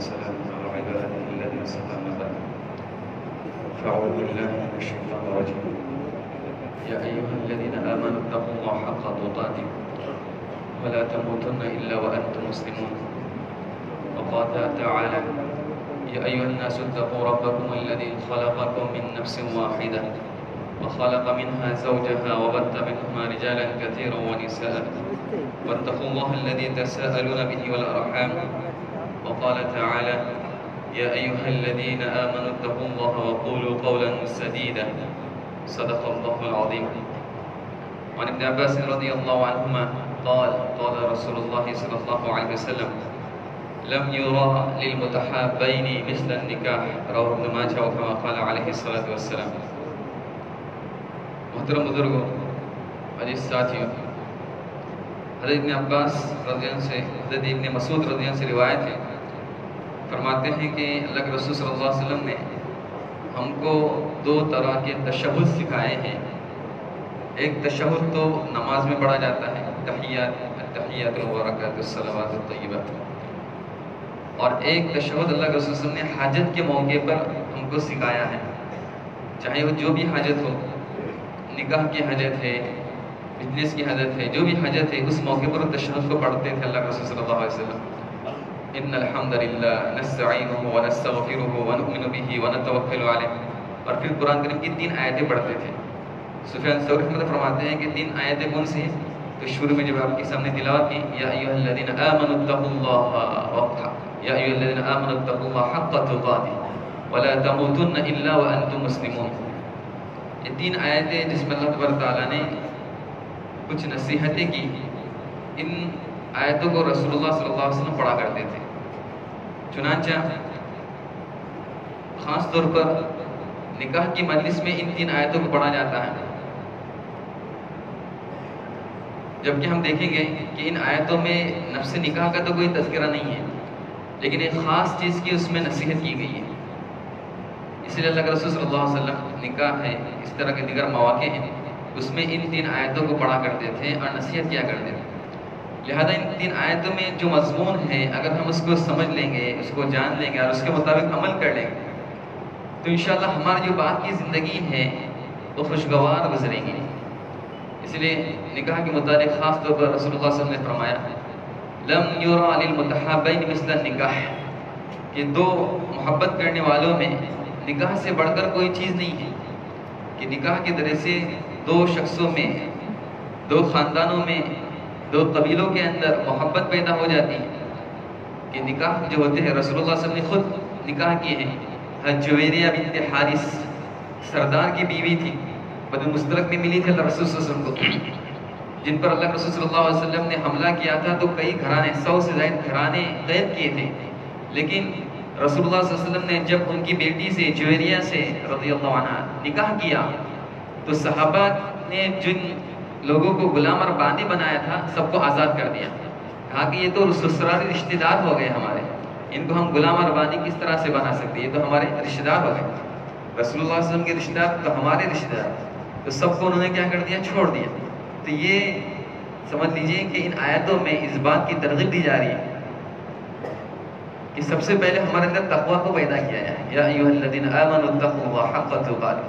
وسلام على عباده الذين اصطفى أما بعد فأعوذ بالله من الشيطان الرجيم يا أيها الذين آمنوا اتقوا الله حق تقاته ولا تموتن إلا وأنتم مسلمون وقال تعالى يا أيها الناس اتقوا ربكم الذي خلقكم من نفس واحدة وخلق منها زوجها وبث منهما رجالا كثيرا ونساء واتقوا الله الذي تساءلون به والأرحام وقال تعالى يا أيها الذين آمنوا اتقوا الله وقولوا قولا سديدا صدق الله العظيم. وعن ابن عباس رضي الله عنهما قال قال رسول الله صلى الله عليه وسلم لم يرى للمتحابين مثل النكاح رواه ابن ماجه وكما قال عليه الصلاة والسلام. محترم بزرگوں، عزیز ساتھیوں، حضرت ابن عباس رضی اللہ عنہ سے حضرت ابن مسعود رضی اللہ عنہ سے روایت ہے، فرماتے ہیں کہ اللہ کے رسول صلی اللہ علیہ وسلم نے ہم کو دو طرح کے تشہد سکھائے ہیں. ایک تشہد تو نماز میں پڑھا جاتا ہے، تحیات المبارکات الصلوات الطیبات، اور ایک تشہد اللہ کے رسول صلی اللہ علیہ وسلم نے حاجت کے موقع پر ہم کو سکھایا ہے. چاہے وہ جو بھی حاجت ہو، نکاح کی حاجت ہے، بزنس کی حاجت ہے، جو بھی حاجت ہے، اس موقع پر تشہد کو پڑھتے تھے اللہ کے رسول صلی اللہ علیہ وسلم. ان الحمد للہ نستعینہ ونستغفرہ ونؤمن بہ ونتوکل علیہ. اور پھر قرآن کریم کی 3 آیتیں پڑھتے تھے. سفیان ثوری فرماتے ہیں کہ 3 آیتیں کون سی ہیں؟ تو شروع میں جب آپ کے سامنے تلاوت کی یا ایھا الذین آمنوا اتقوا اللہ یا ایھا الذین آمنوا اتقوا اللہ حق تقاته ولا تموتن الا وانتم مسلمون. یہ 3 آیتیں جس میں اللہ تبارک تعالیٰ نے کچھ نصیحتیں کی. ان آیتوں کو رسول اللہ صلی اللہ علیہ وسلم پڑھا کرتے تھے. چنانچہ خاص طور پر نکاح کی مجلس میں ان 3 آیتوں کو پڑھا جاتا ہے. جبکہ ہم دیکھیں گے کہ ان آیتوں میں نفس نکاح کا تو کوئی تذکرہ نہیں ہے، لیکن ایک خاص چیز کی اس میں نصیحت کی گئی ہے. اس لیے اللہ کے رسول صلی اللہ علیہ وسلم نکاح ہے، اس طرح کے دیگر مواقع ہیں، اس میں ان 3 آیتوں کو پڑھا کرتے تھے اور نصیحت کیا کرتے تھے. لہذا ان 3 آیتوں میں جو مضمون ہے، اگر ہم اس کو سمجھ لیں گے، اس کو جان لیں گے اور اس کے مطابق عمل کر لیں گے تو انشاءاللہ ہماری جو بات کی زندگی ہے وہ خوشگوار گزرے گی. اس لیے نکاح کے متعلق خاص طور پر رسول اللہ صلی اللہ علیہ وسلم نے فرمایا لم یرا للمتحابین مثل النکاح، کہ 2 محبت کرنے والوں میں نکاح سے بڑھ کر کوئی چیز نہیں ہے. کہ نکاح کے ذریعے سے 2 شخصوں میں، 2 خاندانوں میں، 2 قبیلوں کے اندر محبت پیدا ہو جاتی ہے. کہ نکاح جو ہوتے ہیں رسول اللہ صلی اللہ علیہ وسلم نے خود نکاح کیے ہیں. جویریہ بنت حارث سردار کی بیوی تھی، بدر مشترک میں ملی تھی اللہ رسول صلی اللہ علیہ وسلم کو، جن پر اللہ رسول صلی اللہ علیہ وسلم نے حملہ کیا تھا تو کئی گھرانے، 100 سے زائد گھرانے قید کیے تھے. لیکن رسول اللہ صلی اللہ علیہ وسلم نے جب ان کی بیٹی سے جویریہ سے رضی اللہ عنہ نکاح کیا تو صحابہ نے جن لوگوں کو غلام اور باندی بنایا تھا سب کو آزاد کر دیا. کہا کہ یہ تو سسرالی رشتہ دار ہو گئے ہمارے، ان کو ہم غلام اور باندی کس طرح سے بنا سکتے، یہ تو ہمارے رشتہ دار ہو گئے. رسول اللہ صلی اللہ علیہ وسلم کے رشتہ دار تو ہمارے رشتہ دار، تو سب کو انہوں نے کیا کر دیا، چھوڑ دیا. تو یہ سمجھ لیجئے کہ ان آیتوں میں اس بات کی ترغیب دی جا رہی ہے کہ سب سے پہلے ہمارے اندر تقوی کو پیدا کیا جائے. یا ایھا الذین آمنوا اتقوا اللہ حق تقاته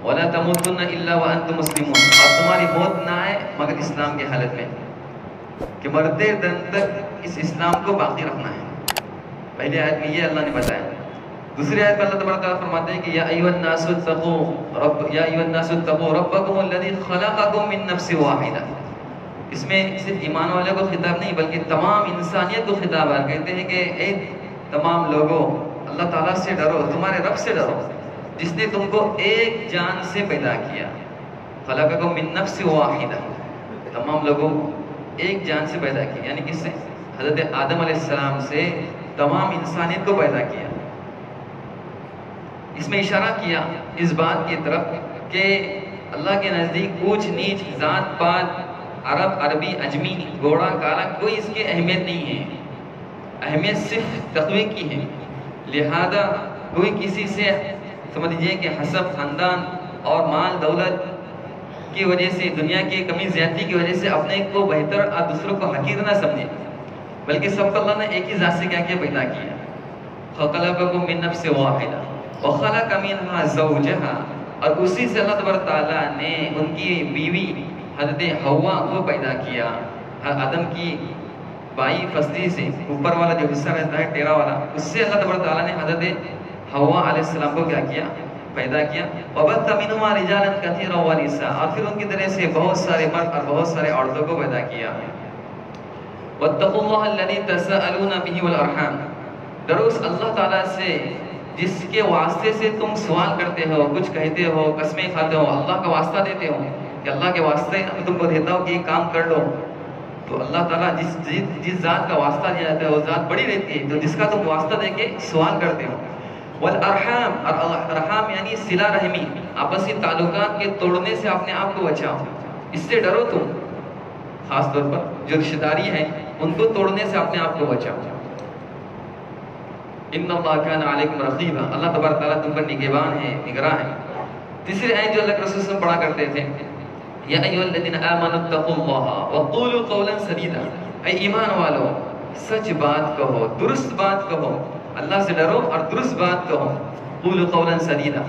ولا تموتن الا وانتم مسلمون. اور تمہاری موت نہ آئے مگر اسلام کی حالت میں، کہ مرتے دم تک اس اسلام کو باقی رکھنا ہے. پہلی آیت میں یہ اللہ نے بتایا. دوسری آیت میں اللہ تبارک تعالیٰ فرماتے ہیں کہ یا ایھا الناس اتقوا ربکم الذی خلقکم من نفس واحدہ. اس میں صرف ایمان والے کو خطاب نہیں بلکہ تمام انسانیت کو خطاب ہے. کہتے ہیں کہ اے تمام لوگوں، اللہ تعالیٰ سے ڈرو، تمہارے رب سے ڈرو جس نے تم کو ایک جان سے پیدا کیا. خلقکم من نفس واحدہ، تمام لوگوں ایک جان سے پیدا کیا، یعنی کس سے؟ حضرت آدم علیہ السلام سے تمام انسانیت کو پیدا کیا. اس میں اشارہ کیا اس بات کی طرف کہ اللہ کے نزدیک اونچ نیچ، ذات پات، عرب عربی، اجمی، گوڑا کالا، کوئی اس کی اہمیت نہیں ہے. اہمیت صرف تقوی کی ہے. لہذا کوئی کسی سے سمجھ لیجیے کہ حسب، خاندان اور مال دولت کی وجہ سے، دنیا کی کمی زیادتی کی وجہ سے اپنے کو بہتر اور دوسروں کو حقیر نہ سمجھے. بلکہ سب کو اللہ نے ایک ہی ذات سے کیا پیدا کیا. خلقکم من نفس واحدہ وخلق منها زوجها، اور اسی سے اللہ تبارک تعالیٰ نے ان کی بیوی حضرت حوا کو پیدا کیا. آدم کی بائی فصلی سے اوپر والا جو حصہ رہتا ہے ٹیرا والا، اس سے اللہ تبارک تعالیٰ نے حضرت حوا علیہ السلام کو کیا کیا؟ پیدا کیا. وَبَثَّ مِنْهُمَا رِجَالًا كَثِيرًا وَنِسَاءً، اور پھر ان کی طرح سے بہت سارے مرد اور بہت سارے عورتوں کو پیدا کیا. وَاتَّقُوا اللَّهَ الَّذِي تَسَأَلُونَ بِهِ وَالْأَرْحَامَ، ڈرو اس اللہ تعالیٰ سے جس کے واسطے سے تم سوال کرتے ہو، کچھ کہتے ہو، قسمیں کھاتے ہو، اللہ کا واسطہ دیتے ہو کہ اللہ کے واسطے میں تم کو دیتا ہوں کہ یہ کام کر لو. تو اللہ تعالیٰ جس ذات کا واسطہ دیا جاتا ہے وہ ذات بڑی رہتی ہے، تو جس کا تم واسطہ دے کے سوال کرتے ہو. والارحام، اور ارحام یعنی صلہ رحمی، آپسی تعلقات کے توڑنے سے اپنے آپ کو بچاؤ، اس سے ڈرو تم. خاص طور پر جو رشتہ داری ہے ان کو توڑنے سے اپنے آپ کو بچاؤ. ان اللہ کان علیکم رقیبا، اللہ تبارک تعالیٰ تم پر نگہبان ہے، نگراں ہے. تیسری آیت جو اللہ کے رسول صلی اللہ علیہ وسلم پڑھا کرتے تھے، یا ایھا الذین آمنوا اتقوا اللہ وقولوا قولا سدیدا، اے ایمان والو سچ بات کہو، درست بات کہو، اللہ سے ڈرو اور درست بات کہو. قولوا قولا سدیدا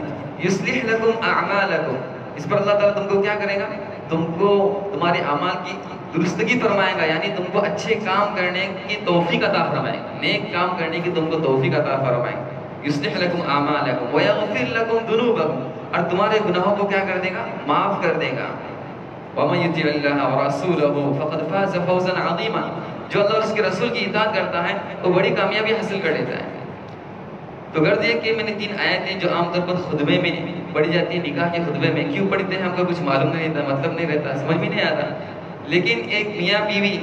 یصلح لکم اعمالکم، اس پر اللہ تعالیٰ تم کو کیا کرے گا؟ تم کو تمہارے اعمال کی درستگی فرمائے گا، یعنی تم کو اچھے کام کرنے کی توفیق عطا فرمائے گا، نیک کام کرنے کی تم کو توفیق عطا فرمائے گا. یصلح لکم اعمالکم ویغفر لکم ذنوبکم، اور تمہارے گناہوں کو کیا کر دے گا؟ معاف کر دے گا. ومن یطع اللہ ورسولہ فقد فاز فوزا عظیما، جو اللہ اور اس کے رسول کی اطاعت کرتا ہے وہ بڑی کامیابی حاصل کر لیتا ہے. تو غرض یہ کہ میں نے 3 آیتیں جو عام طور پر خطبے میں پڑھی جاتی ہیں، نکاح کے خطبے میں کیوں پڑھتے ہیں ہم کو کچھ معلوم نہیں رہتا، مطلب نہیں رہتا، سمجھ میں نہیں آتا. لیکن ایک میاں بیوی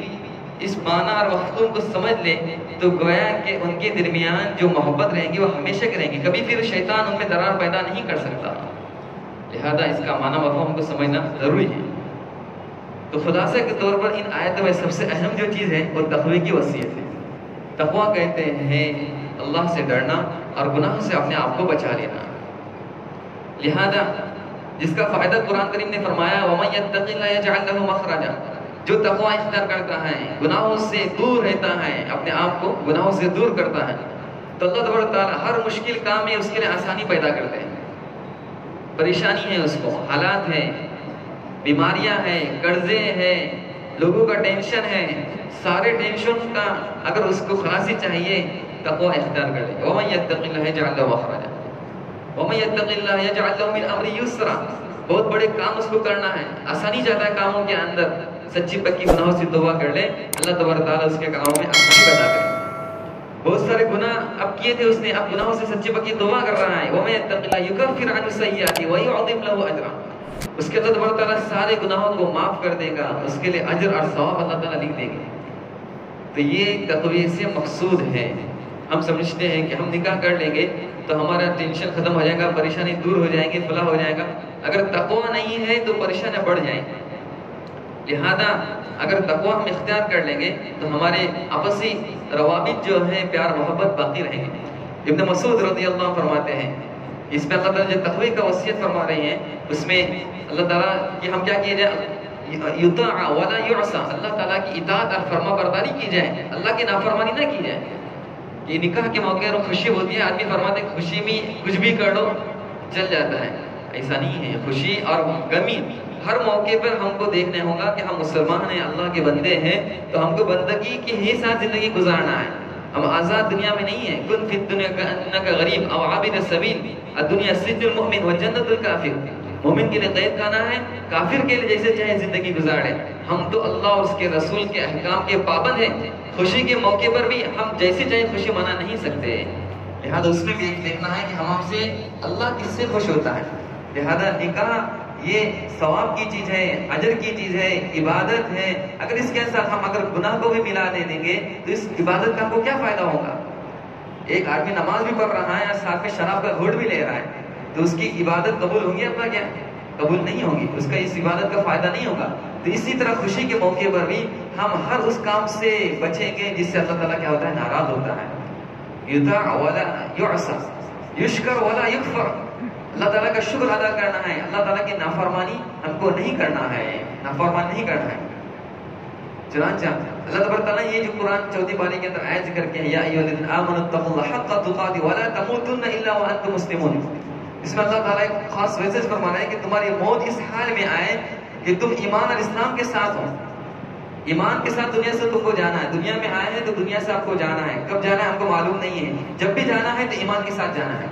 اس معنی اور مفہوم کو سمجھ لے تو گویا کہ ان کے درمیان جو محبت رہیں گی وہ ہمیشہ کی رہیں گی، کبھی پھر شیطان ان میں درار پیدا نہیں کر سکتا. لہذا اس کا معنی مفہوم کو سمجھنا ضروری ہے. تو خلاصہ کے طور پر ان آیتوں میں سب سے اہم جو چیز ہے وہ تقوی کی وصیت ہے. تقویٰ کہتے ہیں اللہ سے ڈرنا اور گناہوں سے اپنے آپ کو بچا لینا. لہذا جس کا فائدہ قرآن کریم نے فرمایا وَمَن يَتَّقِ اللَّهَ يَجْعَلْ لَهُ مَخْرَجًا، جو تقویٰ اختیار کرتا ہے، گناہوں سے دور رہتا ہے، اپنے آپ کو گناہوں سے دور کرتا ہے، تو اللہ تبارک تعالیٰ ہر مشکل کام میں اس کے لیے آسانی پیدا کرتے ہیں. پریشانی ہے اس کو، حالات ہیں، بیماریاں ہیں، قرضے ہیں، لوگوں کا ٹینشن ہے، سارے ٹینشن کا اگر اس کو خلاصی چاہیے تقویٰ اختیار کر لے. وَمَن يَتَّقِ اللَّهَ يَجْعَلْ لَهُ مَخْرَجًا وَمَن يَتَّقِ اللَّهَ يَجْعَلْ لَهُ مِنْ أَمْرِهِ يُسْرًا، بہت بڑے کام اس کو کرنا ہے، آسانی چاہتا ہے کاموں کے اندر، سچی پکی گناہوں سے توبہ کر لے، اللہ تبارک تعالیٰ اس کے کاموں میں آسانی پیدا کرے. بہت سارے گناہ اب کیے تھے اس نے، اب گناہوں سے سچی پکی توبہ کر رہا ہے. وَمَن يَتَّقِ اللَّهَ يُكَفِّرْ عَنْهُ السَّيِّئَاتِ وَيُعْظِمْ لَهُ أَجْرًا، اس کے اللہ تبارک تعالیٰ سارے گناہوں کو معاف کر دے گا، اس کے لیے اجر اور ثواب اللہ تعالیٰ لکھ دے گا. تو یہ تقوی سے مقصود ہے. ہم سمجھتے ہیں کہ ہم نکاح کر لیں گے تو ہمارا ٹینشن ختم ہو جائے گا، پریشانی دور ہو جائیں گے، فلاح ہو جائے گا. اگر تقوی نہیں ہے تو پریشانیاں بڑھ جائیں گی. لہذا اگر تقوی ہم اختیار کر لیں گے تو ہمارے آپسی روابط جو ہیں، پیار محبت باقی رہیں گے. ابن مسعود رضی اللہ عنہ فرماتے ہیں، اس میں اللہ تعالیٰ جو تقوی کا وصیت فرما رہے ہیں اس میں اللہ تعالیٰ کہ ہم کیا کیے جائے، یطاع ولا یعصى، اللہ تعالیٰ کی اطاعت اور فرما برداری کی جائے، اللہ کی نافرمانی نہ کی جائے. یہ نکاح کے موقع پر خوشی ہوتی ہے، آدمی فرماتے ہیں خوشی میں کچھ بھی کر لو چل جاتا ہے. ایسا نہیں ہے. خوشی اور غمی ہر موقع پر ہم کو دیکھنے ہوگا کہ ہم مسلمان ہیں، اللہ کے بندے ہیں، تو ہم کو بندگی کے ہی ساتھ زندگی گزارنا ہے. ہم آزاد دنیا میں نہیں ہیں. کن فی الدنیا کأنک غریب او عابر السبیل، الدنیا سجن المؤمن والجنت الکافر. مومن کے لیے قید خانہ ہے، کافر کے لیے جیسے چاہے زندگی گزارے. ہم تو اللہ اور اس کے رسول کے احکام کے پابند ہیں. خوشی کے موقع پر بھی ہم جیسے چاہے خوشی منا نہیں سکتے. لہذا اس میں بھی دیکھنا ہے کہ ہم سے اللہ کس سے خوش ہوتا ہے. لہذا نکاح یہ ثواب کی چیز ہے، اجر کی چیز ہے، عبادت ہے. اگر اس کے ساتھ ہم اگر گناہ کو بھی ملا دیں گے تو اس عبادت کا ہم کو کیا فائدہ ہوگا؟ ایک آدمی نماز بھی پڑھ رہا ہے اور ساتھ میں شراب کا گھونٹ بھی لے رہا ہے، تو اس کی عبادت قبول ہوگی اپنا؟ کیا قبول نہیں ہوگی، اس کا اس عبادت کا فائدہ نہیں ہوگا. تو اسی طرح خوشی کے موقع پر بھی ہم ہر اس کام سے بچیں گے جس سے اللہ تعالیٰ کیا ہوتا ہے، ناراض ہوتا ہے. یطاع ولا یعصى یشکر ولا یکفر، اللہ تعالیٰ کا شکر ادا کرنا ہے، اللہ تعالیٰ کی نافرمانی ہم کو نہیں کرنا ہے، نافرمان نہیں کرنا ہے. چنانچہ اللہ تبارک تعالیٰ یہ جو قرآن 4 پارے کے اندر آیت ذکر کی ہے، یا ایھا الذین آمنوا اتقوا اللہ حق تقاته ولا تموتن الا وانتم مسلمون، اس میں اللہ تعالیٰ ایک خاص وجہ سے فرما رہا ہے کہ تمہاری موت اس حال میں آئے کہ تم ایمان اور اسلام کے ساتھ ہو. ایمان کے ساتھ دنیا سے تم کو جانا ہے، دنیا میں آئے ہیں تو دنیا سے آپ کو جانا ہے، کب جانا ہے ہم کو معلوم نہیں ہے، جب بھی جانا ہے تو ایمان کے ساتھ جانا ہے.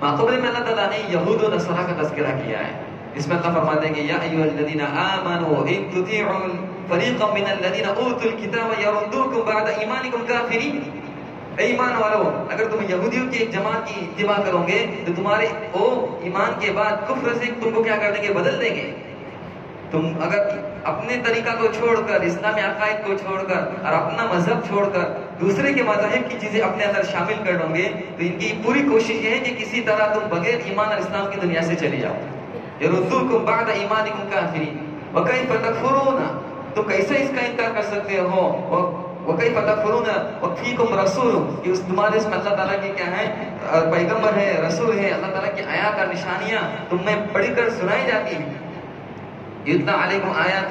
ماقبل میں اللہ تعالیٰ نے یہود و نصارہ کا تذکرہ کیا ہے، اس میں اللہ فرماتے ہیں کہ یا ایھا الذین آمنوا ان تطیعوا فریقا من الذین اوتوا الکتاب یردوکم بعد ایمانکم کافرین. اے ایمان والو، اگر تم یہودیوں کی ایک جماعت کی اتباع کرو گے تو تمہارے وہ ایمان کے بعد کفر سے تم کو کیا کر دیں گے، بدل دیں گے. تم اگر اپنے طریقہ کو چھوڑ کر، اسلامی عقائد کو چھوڑ کر اور اپنا مذہب چھوڑ کر دوسرے کے مذاہب کی چیزیں اپنے اندر شامل کر لو گے تو ان کی پوری کوشش یہ ہے کہ کسی طرح تم بغیر ایمان اور اسلام کی دنیا سے چلے جاؤ. یردوکم بعد ایمانکم کافرین وکیف تکفرون، تم کیسے اس کا انکار کر سکتے ہو، وکیف تکفرون وفیکم رسول، کہ اس تمہارے اس میں اللہ تعالیٰ کی کیا ہے، پیغمبر ہے، رسول ہے، اللہ تعالیٰ کی آیات اور نشانیاں تم میں پڑھ کر سنائی جاتی ہیں. یتلا علیکم آیات،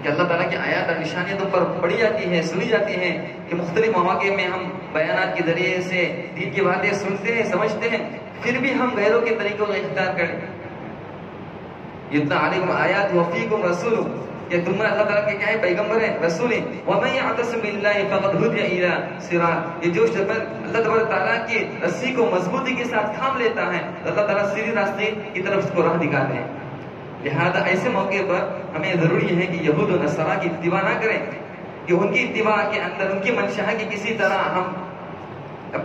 کہ اللہ تعالیٰ کی آیات اور نشانیاں تم پر پڑھی جاتی ہیں، سنی جاتی ہیں، کہ مختلف مواقع میں ہم بیانات کے ذریعے سے دین کی باتیں سنتے ہیں، سمجھتے ہیں، پھر بھی ہم غیروں کے طریقوں کا اختیار کریں. یتلا علیکم آیات وفیکم رسول، کہ تم میں اللہ تعالیٰ کے کیا ہے، پیغمبر ہیں، رسول ہیں. وَمَن يَعْتَصِم بِاللَّهِ فَقَدْ هُدِيَ إِلَىٰ صِرَاطٍ، یہ جو شخص اللہ تبارک تعالیٰ کی رسی کو مضبوطی کے ساتھ تھام لیتا ہے اللہ تعالیٰ سیدھے راستے کی طرف اس کو راہ دکھاتے ہیں. لہذا ایسے موقع پر ہمیں ضروری ہے کہ یہود و نصارہ کی اتباع نہ کریں، کہ ان کی اتباع کے اندر ان کی منشا ہے کہ کسی طرح ہم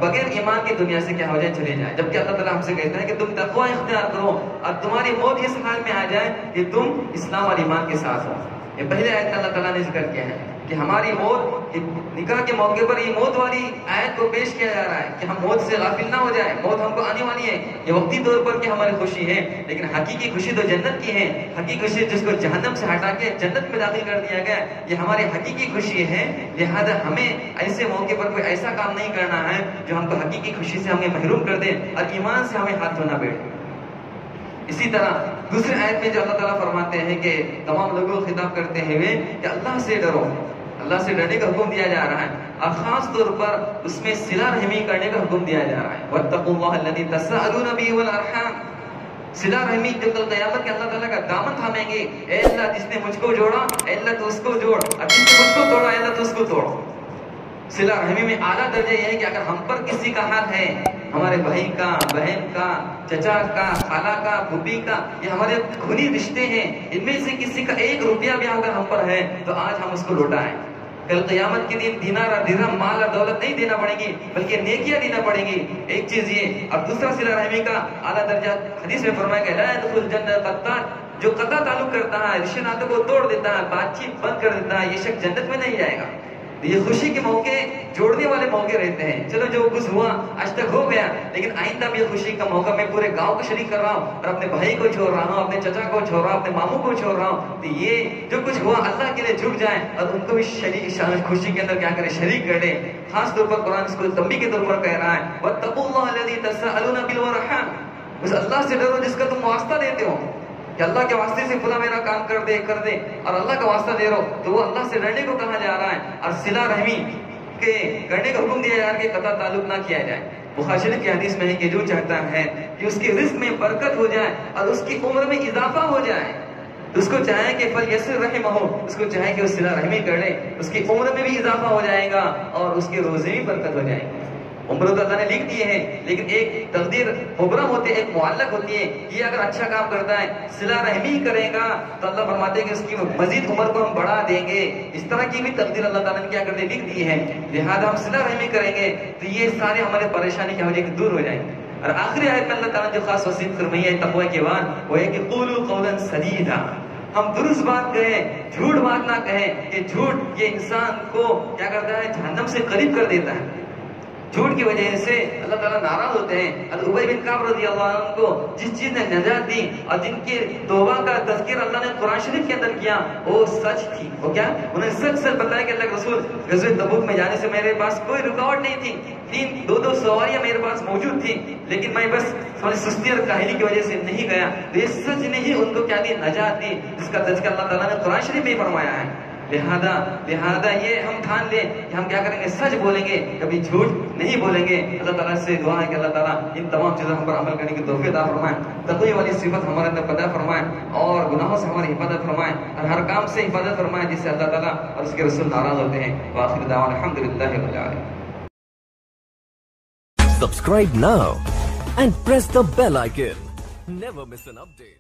بغیر ایمان کی دنیا سے کیا ہو جائے، چلے جائیں. جبکہ اللہ تعالیٰ ہم سے کہتا ہے کہ تم تقوی اختیار کرو اور تمہاری موت اس حال میں آ جائے کہ تم اسلام اور ایمان کے ساتھ ہو. یہ پہلے آیت میں اللہ تعالیٰ نے ذکر کیا ہے کہ ہماری موت، نکاح کے موقع پر یہ موت والی آیت کو پیش کیا جا رہا ہے کہ ہم موت سے غافل نہ ہو جائیں. موت ہم کو آنے والی ہے، یہ وقتی طور پر کہ ہماری خوشی ہے، لیکن حقیقی خوشی تو جنت کی ہے. حقیقی خوشی جس کو جہنم سے ہٹا کے جنت میں داخل کر دیا گیا، یہ ہماری حقیقی خوشی ہے. لہذا ہمیں ایسے موقع پر کوئی ایسا کام نہیں کرنا ہے جو ہم کو حقیقی خوشی سے ہمیں محروم کر دے اور ایمان سے ہمیں ہاتھ دھونا بیٹھے. اسی طرح دوسری آیت میں جو اللہ تعالیٰ فرماتے ہیں کہ تمام لوگوں کو خطاب کرتے ہوئے کہ اللہ سے ڈرو، اللہ سے ڈرنے کا حکم دیا جا رہا ہے، اور خاص طور پر اس میں صلہ رحمی کرنے کا حکم دیا جا رہا ہے. وَاتَّقُوا اللَّهَ الَّذِي تَسَاءَلُونَ بِهِ وَالْأَرْحَامَ، صلہ رحمی جب کل قیامت کے اللہ تعالیٰ کا دامن تھامیں گے، اے اللہ جس نے مجھ کو جوڑا اے اللہ تو اس کو جوڑ، اور جس نے مجھ کو توڑا اے اللہ تو اس کو توڑ. صلہ رحمی میں اعلیٰ درجہ یہ ہے کہ اگر ہم پر کسی کا حق ہے، ہمارے بھائی کا، بہن کا، چچا کا، خالہ کا، پھوپھی کا، یہ ہمارے خونی رشتے ہیں، ان میں سے کسی کا 1 روپیہ بھی اگر ہم پر ہے تو آج ہم اس کو لوٹائیں. کل قیامت کے دن دینار اور درہم، مال اور دولت نہیں دینا پڑے گی بلکہ نیکیاں دینا پڑے گی. ایک چیز یہ. اور دوسرا صلہ رحمی کا اعلیٰ درجہ حدیث میں فرمایا گیا لا يدخل الجنہ قطاع، جو قطع تعلق کرتا ہے، رشتے ناطوں کو توڑ دیتا ہے، بات چیت بند کر دیتا ہے، یہ شخص جنت میں نہیں جائے گا. یہ خوشی کے موقع جوڑنے والے موقع رہتے ہیں. چلو جو کچھ ہوا آج تک ہو گیا، لیکن آئندہ بھی خوشی کا موقع میں پورے گاؤں کو شریک کر رہا ہوں اور اپنے بھائی کو چھوڑ رہا ہوں، اپنے چچا کو چھوڑ رہا ہوں، اپنے ماموں کو چھوڑ رہا ہوں. تو یہ جو کچھ ہوا اللہ کے لیے جھک جائیں اور ان کو بھی شریک خوشی کے اندر کیا کرے، شریک کر لیں. خاص طور پر قرآن اس کو تنبیہ کے طور پر کہہ رہا ہے وَاتَّقُوا اللَّهَ الَّذِي تَسَاءَلُونَ بِهِ وَالْأَرْحَامَ، اس اللہ سے ڈرو جس کا تم واسطہ دیتے ہو، کہ اللہ کے واسطے سے خدا میرا کام کر دے اور اللہ کا واسطہ دے رہو، تو وہ اللہ سے ڈرنے کو کہا جا رہا ہے. اور صلہ رحمی کے کرنے کا حکم دیا جا رہا ہے کہ قطع تعلق نہ کیا جائے. بخاری شریف کی حدیث میں ہے کہ جو چاہتا ہے کہ اس کے رزق میں برکت ہو جائے اور اس کی عمر میں اضافہ ہو جائے، اس کو چاہے کہ فَلْيَسِرْ رَحِمَهُ، اس کو چاہے کہ وہ صلہ رحمی کر لے، اس کی عمر میں بھی اضافہ ہو جائے گا اور اس کے روزے بھی برکت ہو جائے گی. عمر تو اللہ نے لکھ دیے ہیں، لیکن ایک تقدیر مبرم ہوتی ہے، ایک معلق ہوتی ہے. یہ اگر اچھا کام کرتا ہے، صلہ رحمی کرے گا تو اللہ فرماتے ہیں کہ اس کی مزید عمر کو ہم بڑھا دیں گے. اس طرح کی بھی تقدیر اللہ تعالیٰ نے کیا کرتے لکھ دی ہے. لہذا ہم صلہ رحمی کریں گے تو یہ سارے ہمارے پریشانی کیا ہو جائے گی، دور ہو جائیں گے. اور آخری آیت میں اللہ تعالیٰ نے جو خاص وصیت فرمائی ہے تقوی کے بعد وہ ہے کہ قولوا قولا سدیدا، ہم درست بات کہیں، جھوٹ بات نہ کہیں. کہ جھوٹ یہ انسان کو کیا کرتا ہے، جہنم سے قریب کر دیتا ہے. جھوٹ کی وجہ سے اللہ تعالیٰ ناراض ہوتے ہیں. ابی بن کعب رضی اللہ عنہ کو جس چیز نے نجات دی اور جن کے توبہ کا تذکر اللہ نے قرآن شریف کے اندر کیا وہ سچ تھی. وہ کیا، انہیں سچ سچ بتایا کہ اللہ کے رسول غزوہ تبوک میں جانے سے میرے پاس کوئی رکاوٹ نہیں تھی، 2 سواریاں میرے پاس موجود تھیں، لیکن میں بس تھوڑی سستی اور کاہلی کی وجہ سے نہیں گیا. تو یہ سچ نے ہی ان کو کیا دی، نجات دی، جس کا تذکر اللہ تعالیٰ نے قرآن شریف میں فرمایا ہے. لہذا یہ ہم ٹھان لیں کہ ہم کیا کریں گے، سچ بولیں گے، کبھی جھوٹ نہیں بولیں گے۔ اللہ تعالیٰ سے دعا ہے کہ اللہ تعالیٰ ان تمام چیزوں ہم پر عمل کرنے کی توفیق عطا فرمائیں، تقوی والی صفت ہمارے اندر پیدا فرمائیں، اور گناہوں سے ہماری حفاظت فرمائیں، اور ہر کام سے حفاظت فرمائیں جس سے اللہ تعالیٰ اور اس کے رسول ناراض ہوتے ہیں۔ وآخر دعوانا الحمدللہ رب العالمین۔ Subscribe now and press the bell icon. Never miss an update.